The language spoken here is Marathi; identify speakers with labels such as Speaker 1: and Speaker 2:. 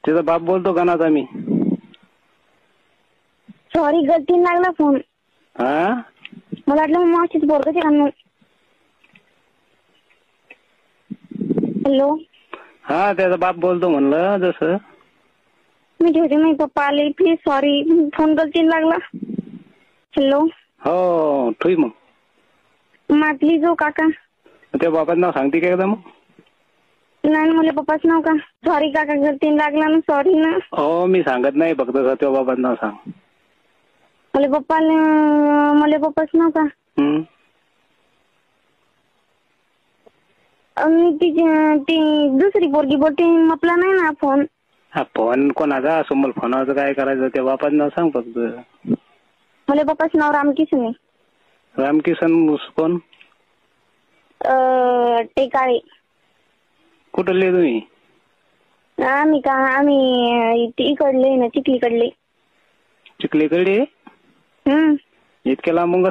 Speaker 1: तिचा बाप बोलतो का ना आता मी?
Speaker 2: सॉरी, गलतीने लागला फोन.
Speaker 1: हा,
Speaker 2: मला वाटलं मावशीच बोलतो का मग. हॅलो.
Speaker 1: हा, त्याचा बाप बोलतो म्हणलं जसं.
Speaker 2: मी ठेवते, मी पप्पा आले, प्लीज सॉरी, फोन गलतीने लागला. हॅलो.
Speaker 1: हो, ठुई मग.
Speaker 2: मा प्लीज हो काका.
Speaker 1: त्या बापाचं नाव सांगते का एकदा मग?
Speaker 2: नाही, मला पप्पाच नाव का. सॉरी काका, गलतीने लागला ना, सॉरी ना.
Speaker 1: हो, मी सांगत नाही, फक्त त्या बापाचं नाव सांग.
Speaker 2: मला पप्पाच नाव का. ती दुसरी पोरगी बोलते, मपला नाही ना फोन.
Speaker 1: हा, फोन कोणाचा असो, मला फोनाचं काय करायचं, त्या बापाचं नाव सांग फक्त.
Speaker 2: मला पप्पाचं नाव रामकिशन आहे.
Speaker 1: रामकिशन कोण?
Speaker 2: टेकाळे.
Speaker 1: कुठले तुम्ही?
Speaker 2: आम्ही इकडले ना, चिखलीकडले.
Speaker 1: चिखलीकडे? इतक्या लांबून